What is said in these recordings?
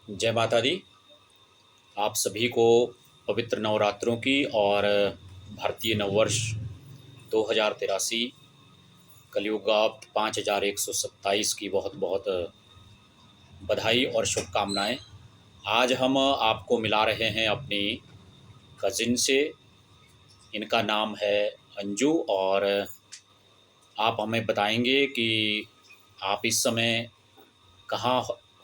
जय माता दी। आप सभी को पवित्र नवरात्रों की और भारतीय नववर्ष 2083 कलयुगाब्द 5127 की बहुत बहुत बधाई और शुभकामनाएं। आज हम आपको मिला रहे हैं अपनी कज़िन से। इनका नाम है अंजू और आप हमें बताएंगे कि आप इस समय कहाँ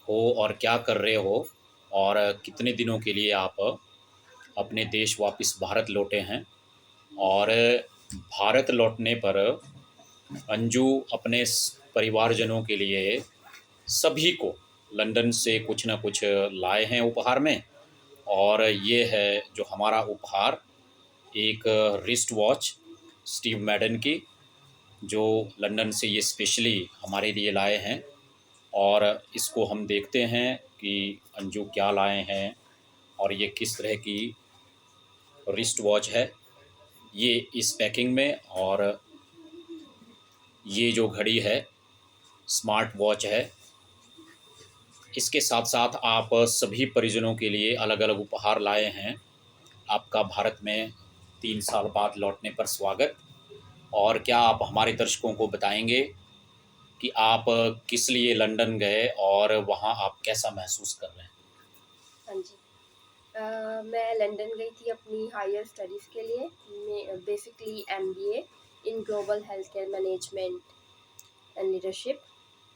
हो और क्या कर रहे हो और कितने दिनों के लिए आप अपने देश वापस भारत लौटे हैं। और भारत लौटने पर अंजू अपने परिवारजनों के लिए सभी को लंदन से कुछ ना कुछ लाए हैं उपहार में। और ये है जो हमारा उपहार, एक रिस्ट वॉच स्टीव मैडन की, जो लंदन से ये स्पेशली हमारे लिए लाए हैं। और इसको हम देखते हैं कि अंजू क्या लाए हैं और ये किस तरह की रिस्ट वॉच है ये इस पैकिंग में। और ये जो घड़ी है स्मार्ट वॉच है। इसके साथ साथ आप सभी परिजनों के लिए अलग अलग उपहार लाए हैं। आपका भारत में 3 साल बाद लौटने पर स्वागत। और क्या आप हमारे दर्शकों को बताएंगे कि आप किस लिए लंदन गए और वहाँ आप कैसा महसूस कर रहे हैं? हाँ जी। मैं लंदन गई थी अपनी हायर स्टडीज़ के लिए। मैं basically MBA in global health care management and leadership.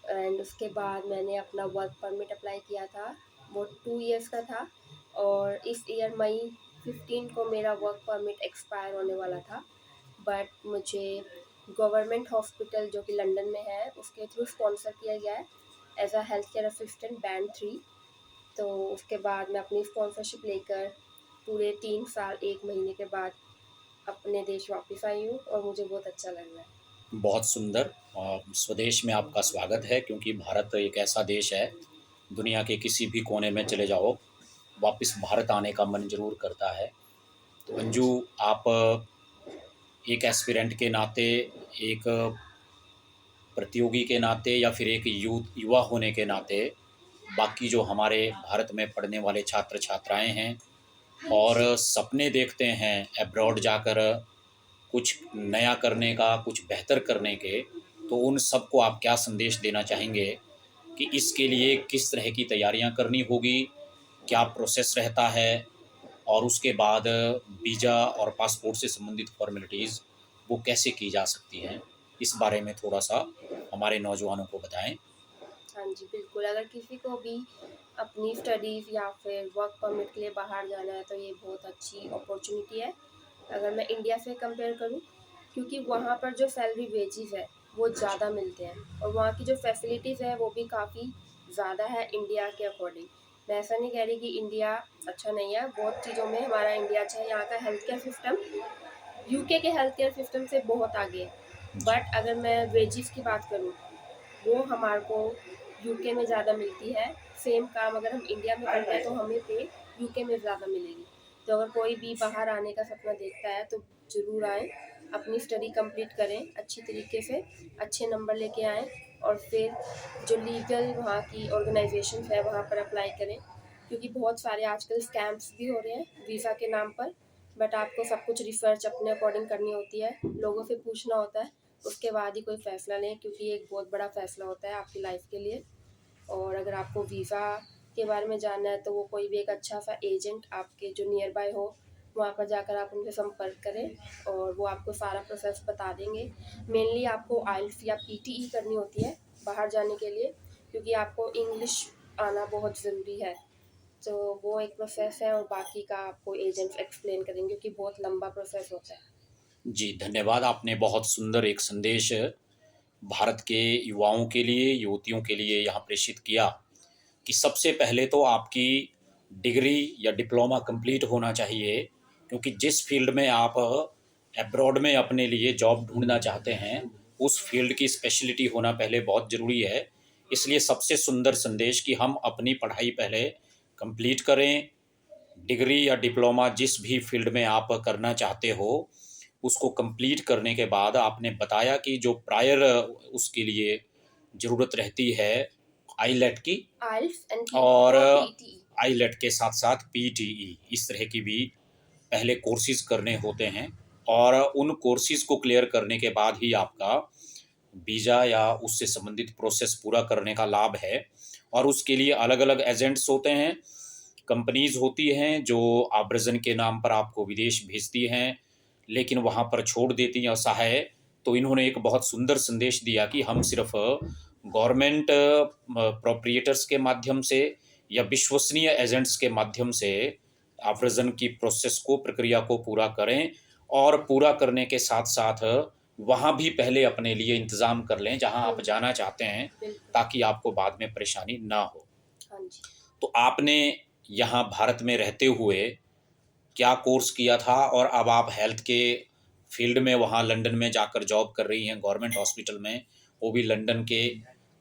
And उसके बाद मैंने अपना वर्क परमिट अप्लाई किया था। वो 2 इयर्स का था और इस ईयर मई 15 को मेरा वर्क परमिट एक्सपायर होने वाला था। बट मुझे गवर्नमेंट हॉस्पिटल जो कि लंदन में है उसके थ्रू स्पॉन्सर किया गया है as a health care assistant band 3। तो उसके बाद मैं अपनी स्पॉन्सरशिप लेकर पूरे 3 साल 1 महीने के बाद अपने देश वापस आई हूँ और मुझे बहुत अच्छा लग रहा है। बहुत सुंदर। स्वदेश में आपका स्वागत है, क्योंकि भारत एक ऐसा देश है, दुनिया के किसी भी कोने में चले जाओ वापस भारत आने का मन जरूर करता है। तो अंजू, आप एक एस्पिरेंट के नाते, एक प्रतियोगी के नाते, या फिर एक युवा होने के नाते, बाकी जो हमारे भारत में पढ़ने वाले छात्र छात्राएं हैं और सपने देखते हैं अब्रॉड जाकर कुछ नया करने का, कुछ बेहतर करने के, तो उन सबको आप क्या संदेश देना चाहेंगे कि इसके लिए किस तरह की तैयारियां करनी होगी, क्या प्रोसेस रहता है, और उसके बाद वीज़ा और पासपोर्ट से संबंधित फॉर्मेलिटीज़ वो कैसे की जा सकती हैं? इस बारे में थोड़ा सा हमारे नौजवानों को बताएं। हाँ जी, बिल्कुल। अगर किसी को भी अपनी स्टडीज़ या फिर वर्क परमिट के लिए बाहर जाना है तो ये बहुत अच्छी अपॉर्चुनिटी है अगर मैं इंडिया से कंपेयर करूँ, क्योंकि वहाँ पर जो सैलरी वेजेस है वो ज़्यादा मिलते हैं और वहाँ की जो फैसिलिटीज़ है वो भी काफ़ी ज़्यादा है इंडिया के अकॉर्डिंग। मैं ऐसा नहीं कह रही कि इंडिया अच्छा नहीं है, बहुत चीज़ों में हमारा इंडिया अच्छा है। यहाँ का हेल्थ केयर सिस्टम यूके के हेल्थ केयर सिस्टम से बहुत आगे है। जी। बट अगर मैं वेजेस की बात करूँ, वो हमारे को यूके में ज़्यादा मिलती है। सेम काम अगर हम इंडिया में करते हैं तो हमें पे यूके में ज़्यादा मिलेगी। तो अगर कोई भी बाहर आने का सपना देखता है तो ज़रूर आएँ, अपनी स्टडी कंप्लीट करें अच्छी तरीके से, अच्छे नंबर लेके आएँ और फिर जो लीगल वहाँ की ऑर्गेनाइजेशन है वहाँ पर अप्लाई करें, क्योंकि बहुत सारे आजकल स्कैम्स भी हो रहे हैं वीज़ा के नाम पर। बट आपको सब कुछ रिसर्च अपने अकॉर्डिंग करनी होती है, लोगों से पूछना होता है, उसके बाद ही कोई फ़ैसला लें, क्योंकि ये एक बहुत बड़ा फ़ैसला होता है आपकी लाइफ के लिए। और अगर आपको वीज़ा के बारे में जानना है तो वो कोई भी एक अच्छा सा एजेंट आपके जो नियर बाय हो वहाँ पर जाकर आप उनसे संपर्क करें और वो आपको सारा प्रोसेस बता देंगे। मेनली आपको आइल्स या पीटीई करनी होती है बाहर जाने के लिए, क्योंकि आपको इंग्लिश आना बहुत ज़रूरी है। तो वो एक प्रोसेस है और बाकी का आपको एजेंट्स एक्सप्लेन करेंगे, क्योंकि बहुत लंबा प्रोसेस होता है। जी, धन्यवाद। आपने बहुत सुंदर एक संदेश भारत के युवाओं के लिए, युवतियों के लिए यहाँ प्रेषित किया कि सबसे पहले तो आपकी डिग्री या डिप्लोमा कंप्लीट होना चाहिए, क्योंकि जिस फील्ड में आप अब्रॉड में अपने लिए जॉब ढूंढना चाहते हैं उस फील्ड की स्पेशलिटी होना पहले बहुत ज़रूरी है। इसलिए सबसे सुंदर संदेश कि हम अपनी पढ़ाई पहले कंप्लीट करें। डिग्री या डिप्लोमा जिस भी फील्ड में आप करना चाहते हो उसको कंप्लीट करने के बाद आपने बताया कि जो प्रायर उसके लिए ज़रूरत रहती है आईलेट की आइल्स एंड और पीटीई। आईलेट के साथ साथ पीटीई, इस तरह की भी पहले कोर्सेज करने होते हैं और उन कोर्सेज को क्लियर करने के बाद ही आपका वीज़ा या उससे संबंधित प्रोसेस पूरा करने का लाभ है। और उसके लिए अलग अलग एजेंट्स होते हैं, कंपनीज होती हैं जो आव्रजन के नाम पर आपको विदेश भेजती हैं, लेकिन वहाँ पर छोड़ देती हैं असहाय। तो इन्होंने एक बहुत सुंदर संदेश दिया कि हम सिर्फ गवर्नमेंट प्रोप्रिएटर्स के माध्यम से या विश्वसनीय एजेंट्स के माध्यम से आव्रजन की प्रोसेस को, प्रक्रिया को पूरा करें और पूरा करने के साथ साथ वहाँ भी पहले अपने लिए इंतज़ाम कर लें जहाँ आप जाना चाहते हैं, बिल्कुल। ताकि आपको बाद में परेशानी ना हो। हाँ जी। तो आपने यहाँ भारत में रहते हुए क्या कोर्स किया था और अब आप हेल्थ के फील्ड में वहाँ लंदन में जाकर जॉब कर रही हैं, गवर्नमेंट हॉस्पिटल में, वो भी लंदन के।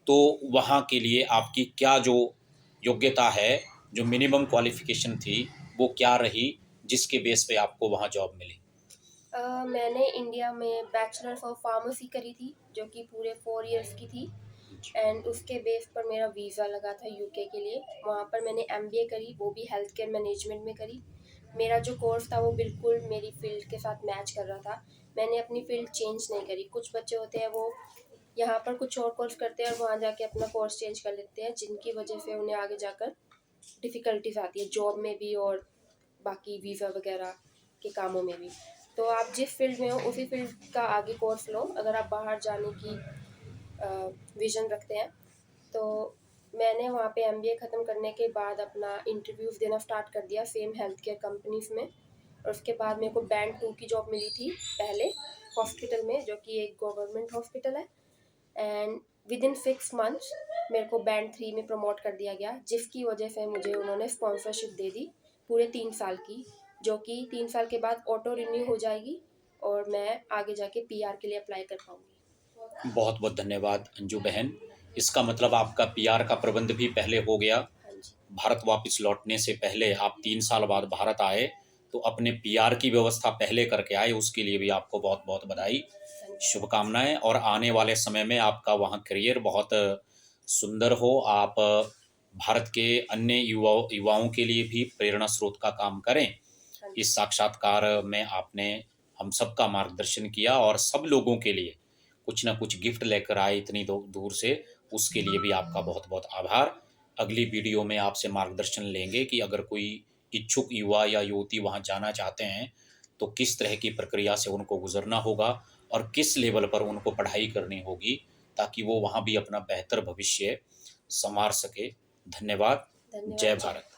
तो वहाँ के लिए आपकी क्या जो योग्यता है, जो मिनिमम क्वालिफ़िकेशन थी, वो क्या रही, जिसके बेस पे आपको वहाँ जॉब मिली? मैंने इंडिया में बैचलर्स ऑफ फार्मेसी करी थी, जो कि पूरे 4 इयर्स की थी। एंड उसके बेस पर मेरा वीज़ा लगा था यूके के लिए। वहाँ पर मैंने एमबीए करी, वो भी हेल्थ केयर मैनेजमेंट में करी। मेरा जो कोर्स था वो बिल्कुल मेरी फ़ील्ड के साथ मैच कर रहा था। मैंने अपनी फ़ील्ड चेंज नहीं करी। कुछ बच्चे होते हैं वो यहाँ पर कुछ और कोर्स करते हैं और वहाँ जाके अपना कोर्स चेंज कर लेते हैं, जिनकी वजह से उन्हें आगे जाकर डिफ़िकल्टीज आती है जॉब में भी और बाकी वीज़ा वगैरह के कामों में भी। तो आप जिस फील्ड में हो उसी फील्ड का आगे कोर्स लो, अगर आप बाहर जाने की विज़न रखते हैं। तो मैंने वहाँ पे एमबीए ख़त्म करने के बाद अपना इंटरव्यूज़ देना स्टार्ट कर दिया सेम हेल्थ केयर कंपनीज़ में। और उसके बाद मेरे को बैंड 2 की जॉब मिली थी पहले हॉस्पिटल में, जो कि एक गवर्नमेंट हॉस्पिटल है। एंड विदिन 6 मंथ्स मेरे को बैंड 3 में प्रमोट कर दिया गया, जिसकी वजह से मुझे उन्होंने स्पॉन्सरशिप दे दी पूरे 3 साल की, जो कि 3 साल के बाद ऑटो रिन्यू हो जाएगी और मैं आगे जाके पीआर के लिए अप्लाई कर पाऊँगी। बहुत बहुत धन्यवाद अंजू बहन। इसका मतलब आपका पीआर का प्रबंध भी पहले हो गया। हाँ जी। भारत वापस लौटने से पहले आप 3 साल बाद भारत आए, तो अपने पीआर की व्यवस्था पहले करके आए, उसके लिए भी आपको बहुत बहुत बधाई, शुभकामनाएं। और आने वाले समय में आपका वहाँ करियर बहुत सुंदर हो। आप भारत के अन्य युवाओं के लिए भी प्रेरणा स्रोत का काम करें। इस साक्षात्कार में आपने हम सबका मार्गदर्शन किया और सब लोगों के लिए कुछ ना कुछ गिफ्ट लेकर आए इतनी दूर से, उसके लिए भी आपका बहुत बहुत आभार। अगली वीडियो में आपसे मार्गदर्शन लेंगे कि अगर कोई इच्छुक युवा या युवती वहाँ जाना चाहते हैं तो किस तरह की प्रक्रिया से उनको गुजरना होगा और किस लेवल पर उनको पढ़ाई करनी होगी, ताकि वो वहाँ भी अपना बेहतर भविष्य संवार सके। धन्यवाद। जय धन्यवाद। भारत।